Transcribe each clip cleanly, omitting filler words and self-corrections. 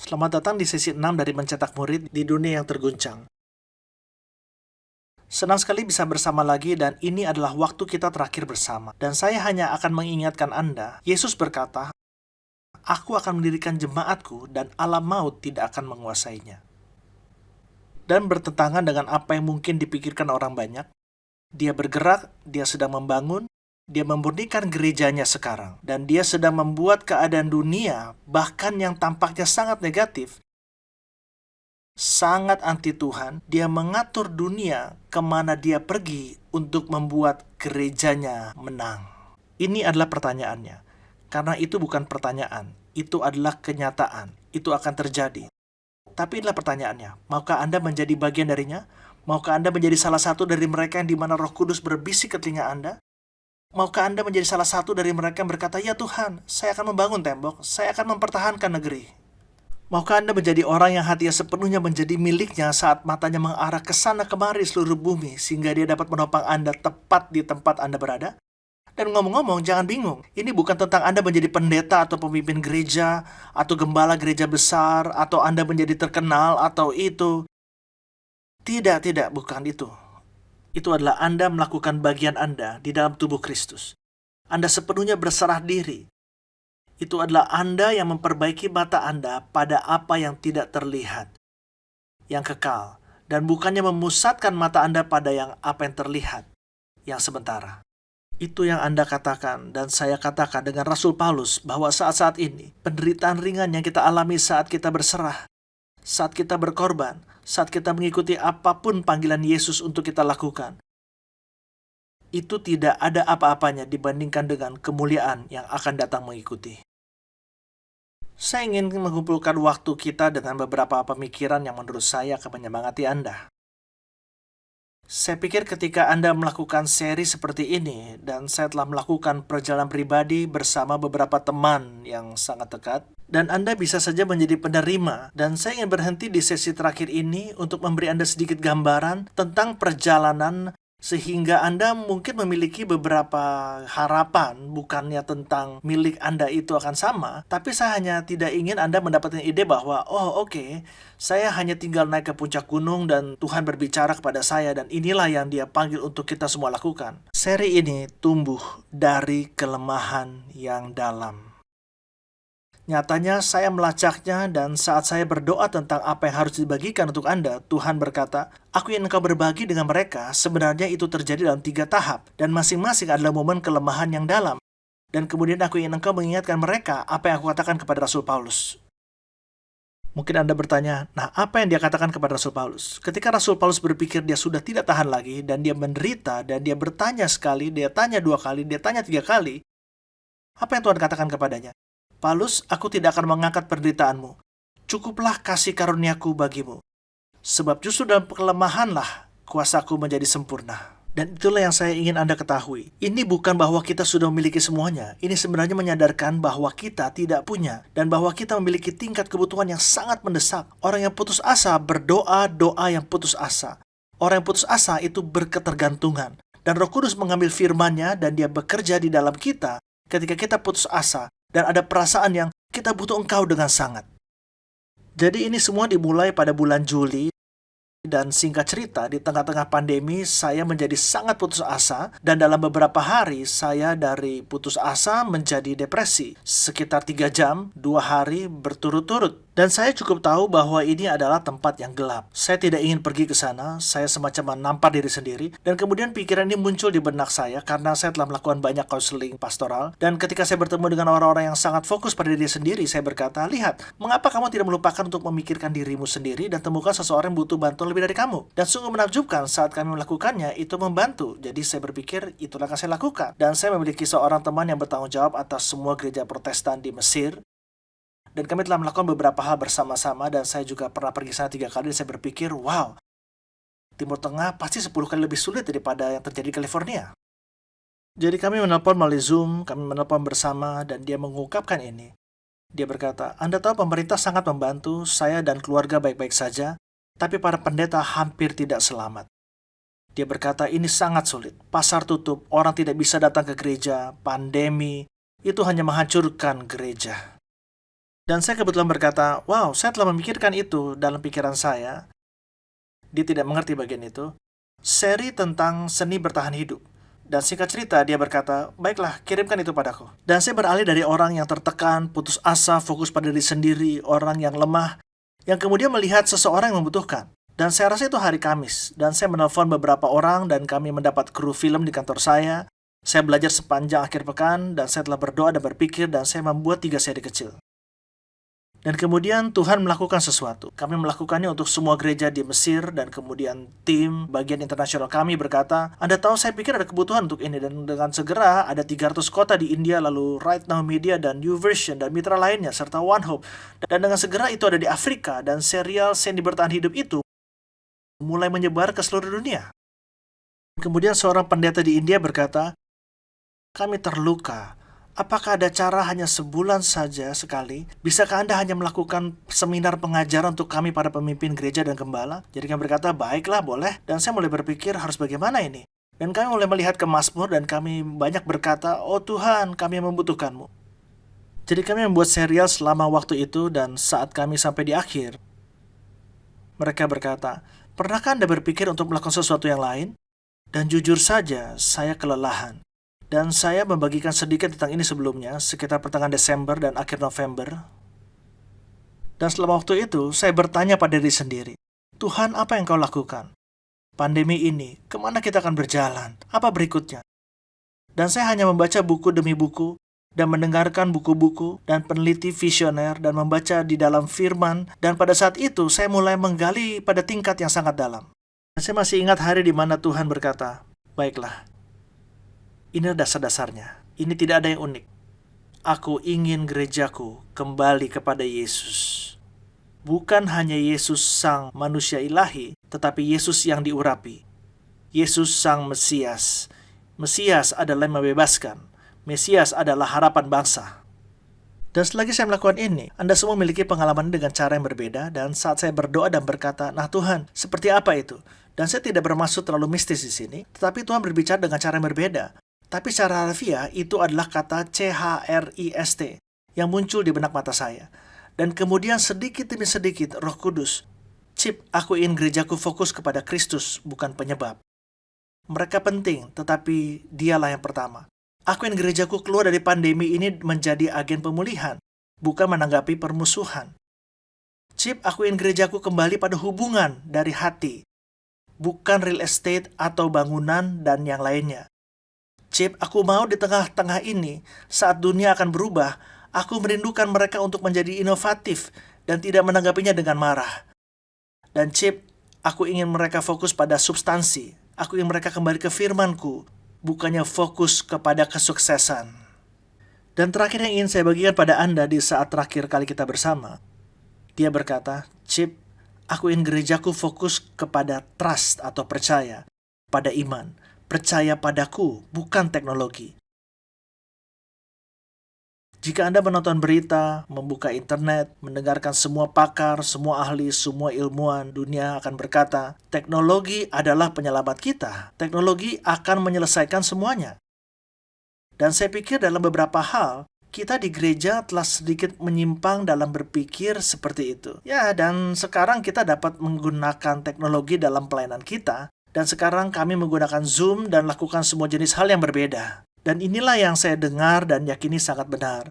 Selamat datang di sesi 6 dari Mencetak Murid di Dunia yang Terguncang. Senang sekali bisa bersama lagi dan ini adalah waktu kita terakhir bersama. Dan saya hanya akan mengingatkan Anda, Yesus berkata, "Aku akan mendirikan jemaatku dan alam maut tidak akan menguasainya." Dan bertentangan dengan apa yang mungkin dipikirkan orang banyak, dia bergerak, dia sedang membangun, dia memurnikan gerejanya sekarang. Dan dia sedang membuat keadaan dunia, bahkan yang tampaknya sangat negatif, sangat anti Tuhan, dia mengatur dunia kemana dia pergi untuk membuat gerejanya menang. Ini adalah pertanyaannya. Karena itu bukan pertanyaan, itu adalah kenyataan. Itu akan terjadi. Tapi inilah pertanyaannya, maukah Anda menjadi bagian darinya? Maukah Anda menjadi salah satu dari mereka yang di mana Roh Kudus berbisik ke telinga Anda? Maukah Anda menjadi salah satu dari mereka yang berkata, "Ya Tuhan, saya akan membangun tembok, saya akan mempertahankan negeri"? Maukah Anda menjadi orang yang hatinya sepenuhnya menjadi miliknya saat matanya mengarah ke sana kemari seluruh bumi sehingga dia dapat menopang Anda tepat di tempat Anda berada? Dan ngomong-ngomong, jangan bingung. Ini bukan tentang Anda menjadi pendeta atau pemimpin gereja, atau gembala gereja besar, atau Anda menjadi terkenal, atau itu. Tidak, tidak, bukan itu. Itu adalah Anda melakukan bagian Anda di dalam tubuh Kristus. Anda sepenuhnya berserah diri. Itu adalah Anda yang memperbaiki mata Anda pada apa yang tidak terlihat, yang kekal, dan bukannya memusatkan mata Anda pada apa yang terlihat, yang sementara. Itu yang Anda katakan, dan saya katakan dengan Rasul Paulus, bahwa saat-saat ini, penderitaan ringan yang kita alami saat kita berserah, saat kita berkorban, saat kita mengikuti apapun panggilan Yesus untuk kita lakukan, itu tidak ada apa-apanya dibandingkan dengan kemuliaan yang akan datang mengikuti. Saya ingin mengumpulkan waktu kita dengan beberapa pemikiran yang menurut saya akan menyemangati Anda. Saya pikir ketika Anda melakukan seri seperti ini, dan saya telah melakukan perjalanan pribadi bersama beberapa teman yang sangat dekat, dan Anda bisa saja menjadi penerima, dan saya ingin berhenti di sesi terakhir ini untuk memberi Anda sedikit gambaran tentang perjalanan sehingga Anda mungkin memiliki beberapa harapan, bukannya tentang milik Anda itu akan sama, tapi saya hanya tidak ingin Anda mendapatkan ide bahwa, oke, saya hanya tinggal naik ke puncak gunung dan Tuhan berbicara kepada saya dan inilah yang Dia panggil untuk kita semua lakukan. Seri ini tumbuh dari kelemahan yang dalam. Nyatanya saya melacaknya dan saat saya berdoa tentang apa yang harus dibagikan untuk Anda, Tuhan berkata, "Aku yang engkau berbagi dengan mereka, sebenarnya itu terjadi dalam 3 tahap, dan masing-masing adalah momen kelemahan yang dalam. Dan kemudian aku ingin engkau mengingatkan mereka apa yang aku katakan kepada Rasul Paulus." Mungkin Anda bertanya, nah apa yang dia katakan kepada Rasul Paulus? Ketika Rasul Paulus berpikir dia sudah tidak tahan lagi, dan dia menderita, dan dia bertanya sekali, dia tanya 2 kali, dia tanya 3 kali, apa yang Tuhan katakan kepadanya? "Paulus, aku tidak akan mengangkat penderitaanmu. Cukuplah kasih karuniaku bagimu. Sebab justru dalam kelemahanlah kuasaku menjadi sempurna." Dan itulah yang saya ingin Anda ketahui. Ini bukan bahwa kita sudah memiliki semuanya. Ini sebenarnya menyadarkan bahwa kita tidak punya. Dan bahwa kita memiliki tingkat kebutuhan yang sangat mendesak. Orang yang putus asa berdoa doa yang putus asa. Orang yang putus asa itu berketergantungan. Dan Roh Kudus mengambil firman-Nya dan Dia bekerja di dalam kita ketika kita putus asa. Dan ada perasaan yang kita butuh Engkau dengan sangat. Jadi ini semua dimulai pada bulan Juli. Dan singkat cerita, di tengah-tengah pandemi, saya menjadi sangat putus asa. Dan dalam beberapa hari, saya dari putus asa menjadi depresi. Sekitar 3 jam, 2 hari berturut-turut. Dan saya cukup tahu bahwa ini adalah tempat yang gelap. Saya tidak ingin pergi ke sana, saya semacam menampar diri sendiri. Dan kemudian pikiran ini muncul di benak saya karena saya telah melakukan banyak konseling pastoral. Dan ketika saya bertemu dengan orang-orang yang sangat fokus pada diri sendiri, saya berkata, "Lihat, mengapa kamu tidak melupakan untuk memikirkan dirimu sendiri dan temukan seseorang yang butuh bantuan lebih dari kamu?" Dan sungguh menakjubkan saat kami melakukannya, itu membantu. Jadi saya berpikir, itulah yang saya lakukan. Dan saya memiliki seorang teman yang bertanggung jawab atas semua gereja Protestan di Mesir. Dan kami telah melakukan beberapa hal bersama-sama dan saya juga pernah pergi sana 3 kali dan saya berpikir, wow, Timur Tengah pasti 10 kali lebih sulit daripada yang terjadi di California. Jadi kami menelpon melalui Zoom, kami menelpon bersama dan dia mengungkapkan ini. Dia berkata, "Anda tahu pemerintah sangat membantu, saya dan keluarga baik-baik saja, tapi para pendeta hampir tidak selamat." Dia berkata, "Ini sangat sulit, pasar tutup, orang tidak bisa datang ke gereja, pandemi, itu hanya menghancurkan gereja." Dan saya kebetulan berkata, wow, saya telah memikirkan itu dalam pikiran saya. Dia tidak mengerti bagian itu. Seri tentang seni bertahan hidup. Dan singkat cerita, dia berkata, baiklah, kirimkan itu padaku. Dan saya beralih dari orang yang tertekan, putus asa, fokus pada diri sendiri, orang yang lemah, yang kemudian melihat seseorang yang membutuhkan. Dan saya rasa itu hari Kamis. Dan saya menelpon beberapa orang, dan kami mendapat kru film di kantor saya. Saya belajar sepanjang akhir pekan, dan saya telah berdoa dan berpikir, dan saya membuat 3 seri kecil. Dan kemudian Tuhan melakukan sesuatu. Kami melakukannya untuk semua gereja di Mesir, dan kemudian tim bagian internasional kami berkata, Anda tahu saya pikir ada kebutuhan untuk ini, dan dengan segera ada 300 kota di India, lalu Right Now Media dan YouVersion dan mitra lainnya, serta One Hope. Dan dengan segera itu ada di Afrika, dan serial Seni Bertahan Hidup itu mulai menyebar ke seluruh dunia. Kemudian seorang pendeta di India berkata, kami terluka. Apakah ada cara hanya sebulan saja sekali? Bisakah Anda hanya melakukan seminar pengajaran untuk kami para pemimpin gereja dan gembala? Jadi kami berkata, baiklah boleh. Dan saya mulai berpikir harus bagaimana ini? Dan kami mulai melihat ke Mazmur dan kami banyak berkata, oh Tuhan, kami membutuhkan-Mu. Jadi kami membuat serial selama waktu itu, dan saat kami sampai di akhir, mereka berkata, pernahkah Anda berpikir untuk melakukan sesuatu yang lain? Dan jujur saja, saya kelelahan. Dan saya membagikan sedikit tentang ini sebelumnya, sekitar pertengahan Desember dan akhir November. Dan selama waktu itu, saya bertanya pada diri sendiri, Tuhan, apa yang kau lakukan? Pandemi ini, kemana kita akan berjalan? Apa berikutnya? Dan saya hanya membaca buku demi buku, dan mendengarkan buku-buku, dan peneliti visioner, dan membaca di dalam firman, dan pada saat itu, saya mulai menggali pada tingkat yang sangat dalam. Dan saya masih ingat hari di mana Tuhan berkata, baiklah, ini dasar-dasarnya. Ini tidak ada yang unik. Aku ingin gerejaku kembali kepada Yesus. Bukan hanya Yesus sang manusia ilahi, tetapi Yesus yang diurapi. Yesus sang Mesias. Mesias adalah yang membebaskan. Mesias adalah harapan bangsa. Dan selagi saya melakukan ini, Anda semua memiliki pengalaman dengan cara yang berbeda, dan saat saya berdoa dan berkata, nah Tuhan, seperti apa itu? Dan saya tidak bermaksud terlalu mistis di sini, tetapi Tuhan berbicara dengan cara yang berbeda. Tapi secara harfiah itu adalah kata CHRIST yang muncul di benak mata saya. Dan kemudian sedikit demi sedikit Roh Kudus, Chip, aku ingin gerejaku fokus kepada Kristus, bukan penyebab. Mereka penting, tetapi dialah yang pertama. Aku ingin gerejaku keluar dari pandemi ini menjadi agen pemulihan, bukan menanggapi permusuhan. Chip, aku ingin gerejaku kembali pada hubungan dari hati, bukan real estate atau bangunan dan yang lainnya. Chip, aku mau di tengah-tengah ini, saat dunia akan berubah, aku merindukan mereka untuk menjadi inovatif dan tidak menanggapinya dengan marah. Dan Chip, aku ingin mereka fokus pada substansi. Aku ingin mereka kembali ke firman-Ku, bukannya fokus kepada kesuksesan. Dan terakhir yang ingin saya bagikan pada Anda di saat terakhir kali kita bersama, dia berkata, Chip, aku ingin gerejaku fokus kepada trust atau percaya, pada iman. Percaya padaku, bukan teknologi. Jika Anda menonton berita, membuka internet, mendengarkan semua pakar, semua ahli, semua ilmuwan dunia akan berkata, teknologi adalah penyelamat kita. Teknologi akan menyelesaikan semuanya. Dan saya pikir dalam beberapa hal, kita di gereja telah sedikit menyimpang dalam berpikir seperti itu. Ya, dan sekarang kita dapat menggunakan teknologi dalam pelayanan kita. Dan sekarang kami menggunakan Zoom dan lakukan semua jenis hal yang berbeda. Dan inilah yang saya dengar dan yakini sangat benar.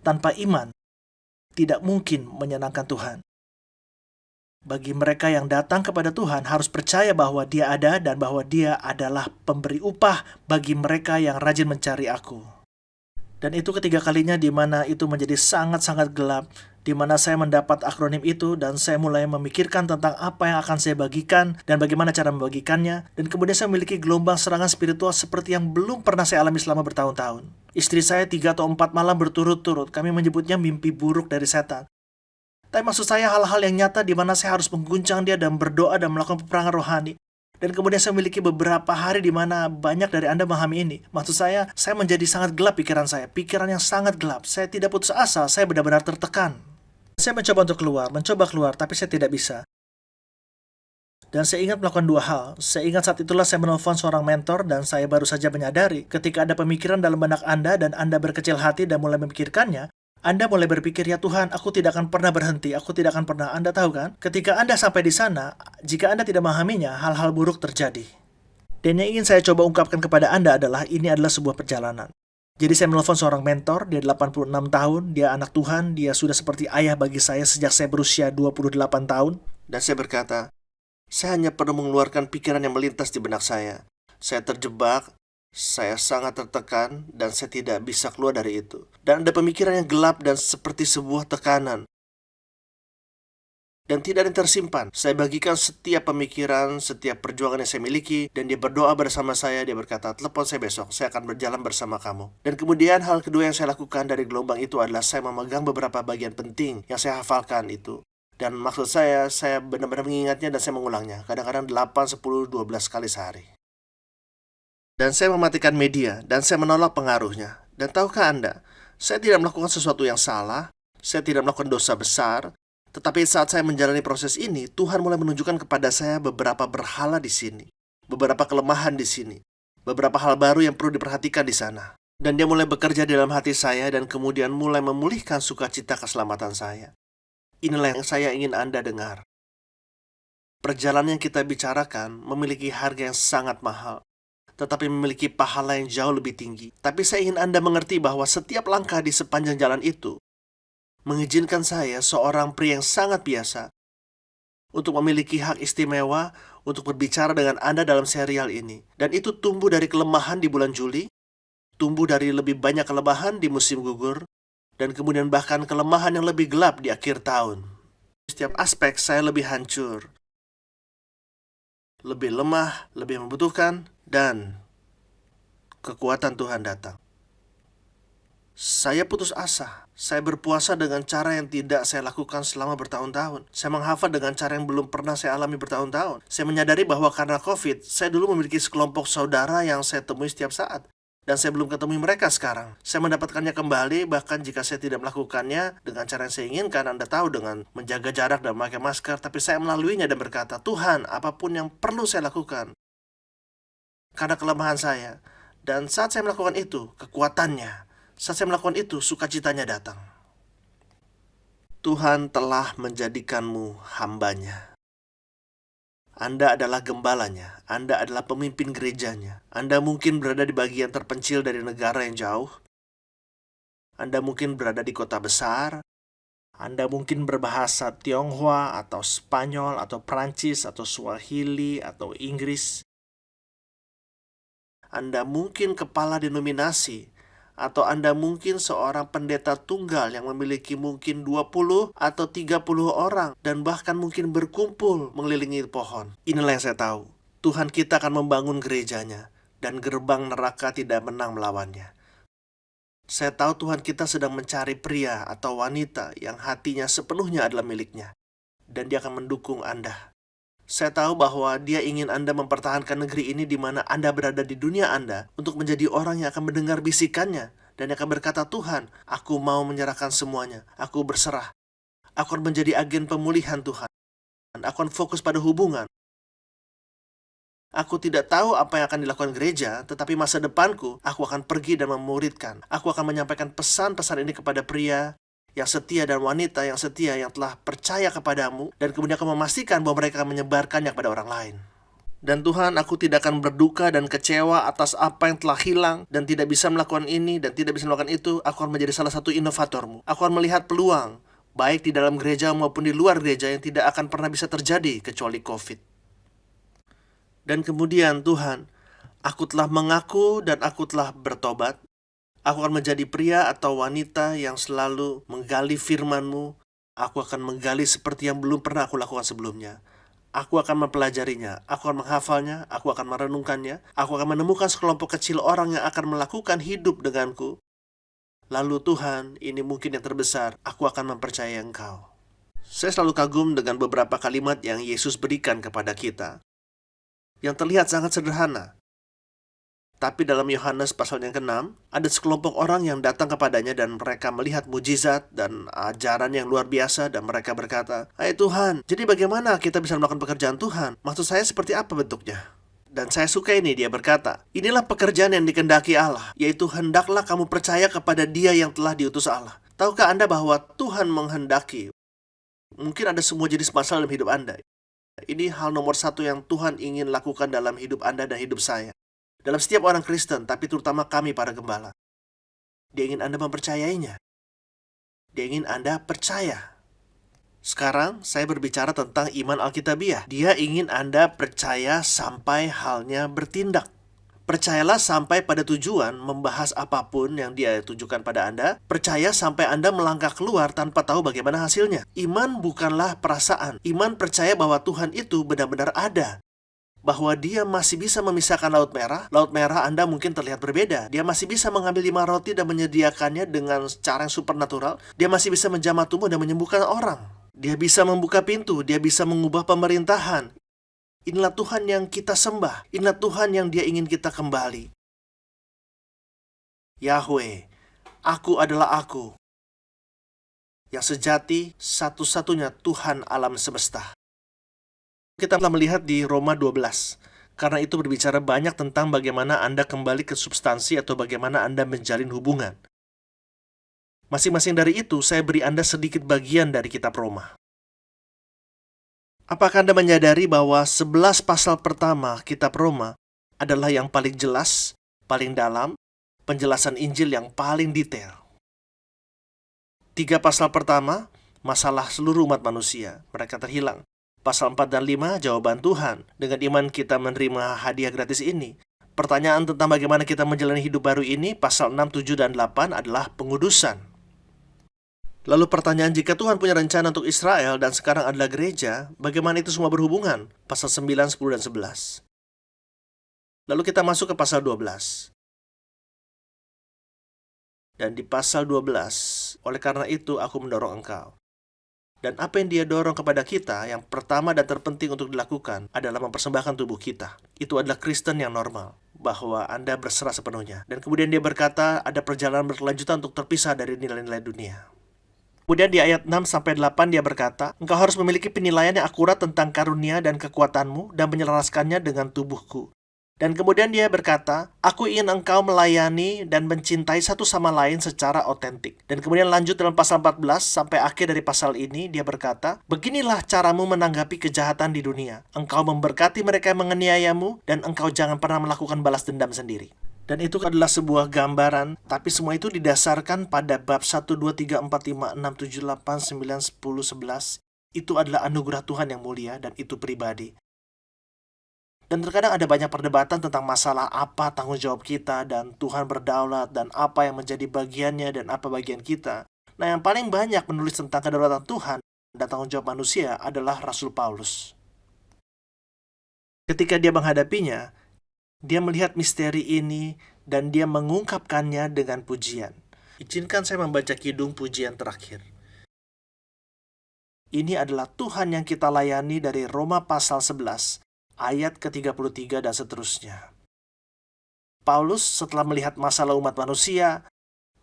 Tanpa iman, tidak mungkin menyenangkan Tuhan. Bagi mereka yang datang kepada Tuhan harus percaya bahwa Dia ada dan bahwa Dia adalah pemberi upah bagi mereka yang rajin mencari Aku. Dan itu ketiga kalinya di mana itu menjadi sangat-sangat gelap, di mana saya mendapat akronim itu dan saya mulai memikirkan tentang apa yang akan saya bagikan dan bagaimana cara membagikannya. Dan kemudian saya memiliki gelombang serangan spiritual seperti yang belum pernah saya alami selama bertahun-tahun. Istri saya 3 atau 4 malam berturut-turut, kami menyebutnya mimpi buruk dari setan. Tapi maksud saya hal-hal yang nyata di mana saya harus mengguncang dia dan berdoa dan melakukan peperangan rohani. Dan kemudian saya memiliki beberapa hari di mana banyak dari Anda memahami ini. Maksud saya menjadi sangat gelap pikiran saya. Pikiran yang sangat gelap. Saya tidak putus asa, saya benar-benar tertekan. Saya mencoba untuk keluar, tapi saya tidak bisa. Dan saya ingat melakukan 2 hal. Saya ingat saat itulah saya menelpon seorang mentor dan saya baru saja menyadari ketika ada pemikiran dalam benak Anda dan Anda berkecil hati dan mulai memikirkannya, Anda mulai berpikir, ya Tuhan, aku tidak akan pernah berhenti, aku tidak akan pernah. Anda tahu kan, ketika Anda sampai di sana, jika Anda tidak memahaminya, hal-hal buruk terjadi. Dan yang ingin saya coba ungkapkan kepada Anda adalah, ini adalah sebuah perjalanan. Jadi saya menelpon seorang mentor, dia 86 tahun, dia anak Tuhan, dia sudah seperti ayah bagi saya sejak saya berusia 28 tahun. Dan saya berkata, saya hanya perlu mengeluarkan pikiran yang melintas di benak saya. Saya terjebak, saya sangat tertekan, dan saya tidak bisa keluar dari itu. Dan ada pemikiran yang gelap dan seperti sebuah tekanan. Dan tidak ada yang tersimpan. Saya bagikan setiap pemikiran, setiap perjuangan yang saya miliki, dan dia berdoa bersama saya. Dia berkata, telepon saya besok, saya akan berjalan bersama kamu. Dan kemudian hal kedua yang saya lakukan dari gelombang itu adalah saya memegang beberapa bagian penting yang saya hafalkan itu. Dan maksud saya benar-benar mengingatnya dan saya mengulangnya. Kadang-kadang 8, 10, 12 kali sehari. Dan saya mematikan media, dan saya menolak pengaruhnya. Dan tahukah Anda, saya tidak melakukan sesuatu yang salah, saya tidak melakukan dosa besar, tetapi saat saya menjalani proses ini, Tuhan mulai menunjukkan kepada saya beberapa berhala di sini, beberapa kelemahan di sini, beberapa hal baru yang perlu diperhatikan di sana. Dan dia mulai bekerja di dalam hati saya dan kemudian mulai memulihkan sukacita keselamatan saya. Inilah yang saya ingin Anda dengar. Perjalanan yang kita bicarakan memiliki harga yang sangat mahal, tetapi memiliki pahala yang jauh lebih tinggi. Tapi saya ingin Anda mengerti bahwa setiap langkah di sepanjang jalan itu mengizinkan saya, seorang pria yang sangat biasa, untuk memiliki hak istimewa untuk berbicara dengan Anda dalam serial ini. Dan itu tumbuh dari kelemahan di bulan Juli, tumbuh dari lebih banyak kelemahan di musim gugur, dan kemudian bahkan kelemahan yang lebih gelap di akhir tahun. Setiap aspek saya lebih hancur, lebih lemah, lebih membutuhkan, dan kekuatan Tuhan datang. Saya putus asa. Saya berpuasa dengan cara yang tidak saya lakukan selama bertahun-tahun. Saya menghafal dengan cara yang belum pernah saya alami bertahun-tahun. Saya menyadari bahwa karena COVID, saya dulu memiliki sekelompok saudara yang saya temui setiap saat. Dan saya belum ketemu mereka sekarang. Saya mendapatkannya kembali, bahkan jika saya tidak melakukannya dengan cara yang saya inginkan. Anda tahu, dengan menjaga jarak dan memakai masker. Tapi saya melaluinya dan berkata, Tuhan, apapun yang perlu saya lakukan karena kelemahan saya. Dan saat saya melakukan itu, kekuatannya. Saat saya melakukan itu, sukacitanya datang. Tuhan telah menjadikanmu hambanya. Anda adalah gembalanya. Anda adalah pemimpin gerejanya. Anda mungkin berada di bagian terpencil dari negara yang jauh. Anda mungkin berada di kota besar. Anda mungkin berbahasa Tionghoa atau Spanyol atau Prancis atau Swahili atau Inggris. Anda mungkin kepala denominasi, atau Anda mungkin seorang pendeta tunggal yang memiliki mungkin 20 atau 30 orang dan bahkan mungkin berkumpul mengelilingi pohon. Inilah yang saya tahu. Tuhan kita akan membangun gerejanya dan gerbang neraka tidak menang melawannya. Saya tahu Tuhan kita sedang mencari pria atau wanita yang hatinya sepenuhnya adalah miliknya, dan dia akan mendukung Anda. Saya tahu bahwa dia ingin Anda mempertahankan negeri ini di mana Anda berada di dunia Anda untuk menjadi orang yang akan mendengar bisikannya dan yang akan berkata, Tuhan, aku mau menyerahkan semuanya. Aku berserah. Aku akan menjadi agen pemulihan Tuhan. Aku akan fokus pada hubungan. Aku tidak tahu apa yang akan dilakukan gereja, tetapi masa depanku, aku akan pergi dan memuridkan. Aku akan menyampaikan pesan-pesan ini kepada pria yang setia dan wanita yang setia yang telah percaya kepadamu, dan kemudian akan memastikan bahwa mereka akan menyebarkannya kepada orang lain. Dan Tuhan, aku tidak akan berduka dan kecewa atas apa yang telah hilang dan tidak bisa melakukan ini dan tidak bisa melakukan itu. Aku akan menjadi salah satu inovatormu. Aku akan melihat peluang, baik di dalam gereja maupun di luar gereja, yang tidak akan pernah bisa terjadi kecuali COVID. Dan kemudian Tuhan, aku telah mengaku dan aku telah bertobat. Aku akan menjadi pria atau wanita yang selalu menggali firman-Mu. Aku akan menggali seperti yang belum pernah aku lakukan sebelumnya. Aku akan mempelajarinya, aku akan menghafalnya, aku akan merenungkannya. Aku akan menemukan sekelompok kecil orang yang akan melakukan hidup denganku. Lalu Tuhan, ini mungkin yang terbesar, aku akan mempercayai Engkau. Saya selalu kagum dengan beberapa kalimat yang Yesus berikan kepada kita, yang terlihat sangat sederhana. Tapi dalam Yohanes pasal yang ke-6, ada sekelompok orang yang datang kepadanya dan mereka melihat mujizat dan ajaran yang luar biasa, dan mereka berkata, "Hai Tuhan, jadi bagaimana kita bisa melakukan pekerjaan Tuhan? Maksud saya seperti apa bentuknya?" Dan saya suka ini, dia berkata, "Inilah pekerjaan yang dikehendaki Allah, yaitu hendaklah kamu percaya kepada Dia yang telah diutus Allah." Tahukah Anda bahwa Tuhan menghendaki, mungkin ada semua jenis masalah dalam hidup Anda. Ini hal nomor satu yang Tuhan ingin lakukan dalam hidup Anda dan hidup saya. Dalam setiap orang Kristen, tapi terutama kami para gembala. Dia ingin Anda mempercayainya. Dia ingin Anda percaya. Sekarang saya berbicara tentang iman Alkitabiah. Dia ingin Anda percaya sampai halnya bertindak. Percayalah sampai pada tujuan membahas apapun yang dia tujukan pada Anda. Percaya sampai Anda melangkah keluar tanpa tahu bagaimana hasilnya. Iman bukanlah perasaan. Iman percaya bahwa Tuhan itu benar-benar ada. Bahwa dia masih bisa memisahkan Laut Merah. Laut Merah Anda mungkin terlihat berbeda. Dia masih bisa mengambil 5 roti dan menyediakannya dengan cara yang supernatural. Dia masih bisa menjamah tubuh dan menyembuhkan orang. Dia bisa membuka pintu. Dia bisa mengubah pemerintahan. Inilah Tuhan yang kita sembah. Inilah Tuhan yang Dia ingin kita kembali. Yahweh, aku adalah aku. Yang sejati, satu-satunya Tuhan alam semesta. Kita telah melihat di Roma 12. Karena itu berbicara banyak tentang bagaimana Anda kembali ke substansi atau bagaimana Anda menjalin hubungan. Masing-masing dari itu, saya beri Anda sedikit bagian dari kitab Roma. Apakah Anda menyadari bahwa 11 pasal pertama kitab Roma adalah yang paling jelas, paling dalam, penjelasan Injil yang paling detail? 3 pasal pertama, masalah seluruh umat manusia, mereka terhilang. Pasal 4 dan 5, jawaban Tuhan. Dengan iman kita menerima hadiah gratis ini. Pertanyaan tentang bagaimana kita menjalani hidup baru ini, pasal 6, 7, dan 8 adalah pengudusan. Lalu pertanyaan, jika Tuhan punya rencana untuk Israel dan sekarang adalah gereja, bagaimana itu semua berhubungan? Pasal 9, 10, dan 11. Lalu kita masuk ke pasal 12. Dan di pasal 12, oleh karena itu aku mendorong engkau. Dan apa yang dia dorong kepada kita, yang pertama dan terpenting untuk dilakukan adalah mempersembahkan tubuh kita. Itu adalah Kristen yang normal, bahwa Anda berserah sepenuhnya. Dan kemudian dia berkata, ada perjalanan berkelanjutan untuk terpisah dari nilai-nilai dunia. Kemudian di ayat 6-8 dia berkata, engkau harus memiliki penilaian yang akurat tentang karunia dan kekuatanmu dan menyelaraskannya dengan tubuhku. Dan kemudian dia berkata, aku ingin engkau melayani dan mencintai satu sama lain secara otentik. Dan kemudian lanjut dalam pasal 14 sampai akhir dari pasal ini, dia berkata, beginilah caramu menanggapi kejahatan di dunia. Engkau memberkati mereka yang menganiayamu dan engkau jangan pernah melakukan balas dendam sendiri. Dan itu adalah sebuah gambaran, tapi semua itu didasarkan pada bab 1, 2, 3, 4, 5, 6, 7, 8, 9, 10, 11. Itu adalah anugerah Tuhan yang mulia dan itu pribadi. Dan terkadang ada banyak perdebatan tentang masalah apa tanggung jawab kita dan Tuhan berdaulat dan apa yang menjadi bagiannya dan apa bagian kita. Nah, yang paling banyak menulis tentang kedaulatan Tuhan dan tanggung jawab manusia adalah Rasul Paulus. Ketika dia menghadapinya, dia melihat misteri ini dan dia mengungkapkannya dengan pujian. Izinkan saya membaca kidung pujian terakhir. Ini adalah Tuhan yang kita layani dari Roma pasal 11, ayat ke-33 dan seterusnya. Paulus setelah melihat masalah umat manusia,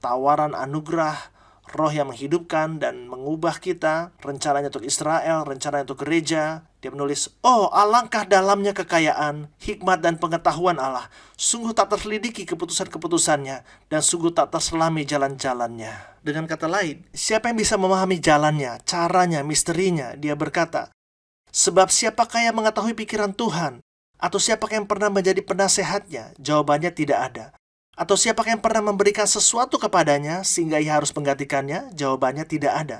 tawaran anugerah, roh yang menghidupkan dan mengubah kita, rencananya untuk Israel, rencananya untuk gereja, dia menulis, oh alangkah dalamnya kekayaan, hikmat dan pengetahuan Allah, sungguh tak terselidiki keputusan-keputusannya, dan sungguh tak terselami jalan-jalannya. Dengan kata lain, siapa yang bisa memahami jalannya, caranya, misterinya? Dia berkata, sebab siapakah yang mengetahui pikiran Tuhan? Atau siapakah yang pernah menjadi penasehatnya? Jawabannya tidak ada. Atau siapakah yang pernah memberikan sesuatu kepadanya sehingga ia harus menggantikannya? Jawabannya tidak ada.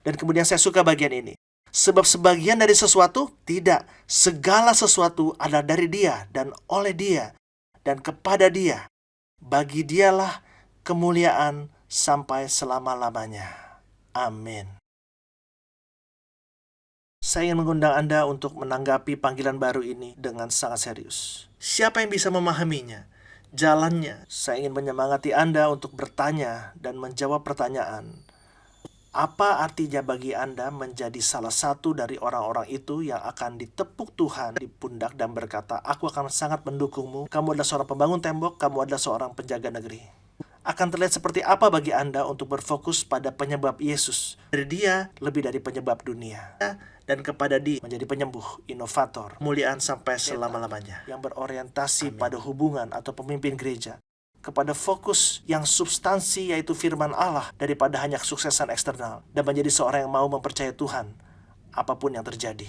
Dan kemudian saya suka bagian ini. Sebab sebagian dari sesuatu, tidak. Segala sesuatu adalah dari Dia dan oleh Dia dan kepada Dia. Bagi Dialah kemuliaan sampai selama-lamanya. Amin. Saya ingin mengundang Anda untuk menanggapi panggilan baru ini dengan sangat serius. Siapa yang bisa memahaminya? Jalannya, saya ingin menyemangati Anda untuk bertanya dan menjawab pertanyaan. Apa artinya bagi Anda menjadi salah satu dari orang-orang itu yang akan ditepuk Tuhan di pundak dan berkata, aku akan sangat mendukungmu, kamu adalah seorang pembangun tembok, kamu adalah seorang penjaga negeri. Akan terlihat seperti apa bagi Anda untuk berfokus pada penyebab Yesus. Dari Dia lebih dari penyebab dunia. Dan kepada Dia menjadi penyembuh, inovator, kemuliaan sampai selama-lamanya. Yang berorientasi pada hubungan atau pemimpin gereja. kepada fokus yang substansi, yaitu firman Allah, daripada hanya kesuksesan eksternal, dan menjadi seorang yang mau mempercayai Tuhan apapun yang terjadi.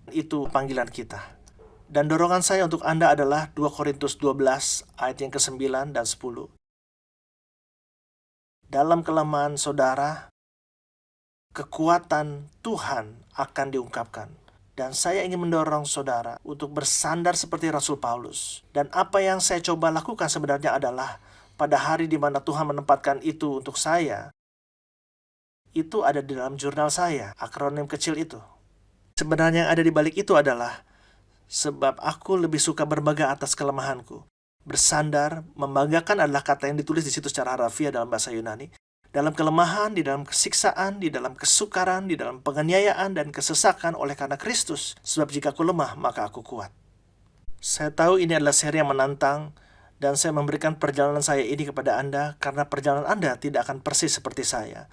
Itu panggilan kita. Dan dorongan saya untuk Anda adalah 2 Korintus 12 ayat yang ke-9 dan 10. Dalam kelemahan saudara, kekuatan Tuhan akan diungkapkan. Dan saya ingin mendorong saudara untuk bersandar seperti Rasul Paulus. Dan apa yang saya coba lakukan sebenarnya adalah pada hari di mana Tuhan menempatkan itu untuk saya, itu ada di dalam jurnal saya, akronim kecil itu. Sebenarnya yang ada di balik itu adalah sebab aku lebih suka berbangga atas kelemahanku. Bersandar, membanggakan adalah kata yang ditulis di situ secara harafiah dalam bahasa Yunani. Dalam kelemahan, di dalam kesiksaan, di dalam kesukaran, di dalam penganiayaan dan kesesakan oleh karena Kristus. Sebab jika aku lemah, maka aku kuat. Saya tahu ini adalah seri yang menantang, dan saya memberikan perjalanan saya ini kepada Anda karena perjalanan Anda tidak akan persis seperti saya.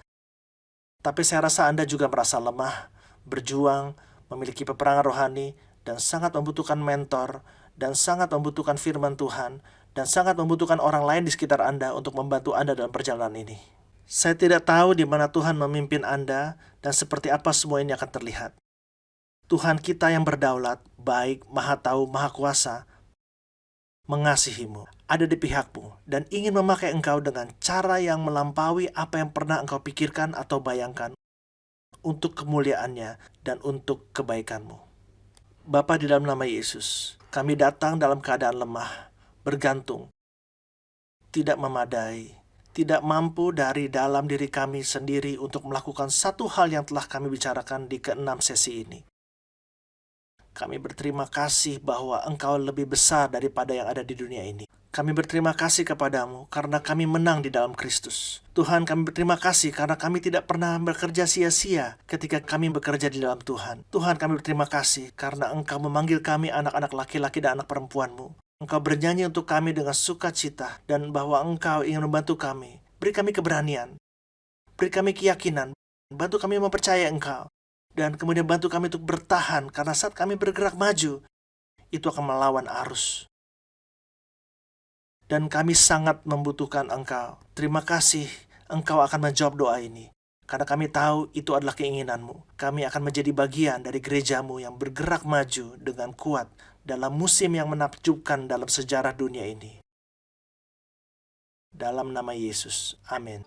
Tapi saya rasa Anda juga merasa lemah, berjuang, memiliki peperangan rohani, dan sangat membutuhkan mentor, dan sangat membutuhkan firman Tuhan, dan sangat membutuhkan orang lain di sekitar Anda untuk membantu Anda dalam perjalanan ini. Saya tidak tahu di mana Tuhan memimpin Anda, dan seperti apa semua ini akan terlihat. Tuhan kita yang berdaulat, baik, maha tahu, maha kuasa, mengasihimu, ada di pihakmu, dan ingin memakai engkau dengan cara yang melampaui apa yang pernah engkau pikirkan atau bayangkan, untuk kemuliaannya dan untuk kebaikanmu. Bapa, di dalam nama Yesus, kami datang dalam keadaan lemah, bergantung, tidak memadai, tidak mampu dari dalam diri kami sendiri untuk melakukan satu hal yang telah kami bicarakan di ke-6 sesi ini. Kami berterima kasih bahwa Engkau lebih besar daripada yang ada di dunia ini. Kami berterima kasih kepadamu karena kami menang di dalam Kristus. Tuhan, kami berterima kasih karena kami tidak pernah bekerja sia-sia ketika kami bekerja di dalam Tuhan. Tuhan, kami berterima kasih karena Engkau memanggil kami anak-anak laki-laki dan anak perempuanmu. Engkau bernyanyi untuk kami dengan sukacita dan bahwa Engkau ingin membantu kami. Beri kami keberanian, beri kami keyakinan, bantu kami mempercayai Engkau. Dan kemudian bantu kami untuk bertahan karena saat kami bergerak maju, itu akan melawan arus. Dan kami sangat membutuhkan Engkau. Terima kasih Engkau akan menjawab doa ini. Karena kami tahu itu adalah keinginanmu. Kami akan menjadi bagian dari gerejamu yang bergerak maju dengan kuat dalam musim yang menakjubkan dalam sejarah dunia ini. Dalam nama Yesus. Amin.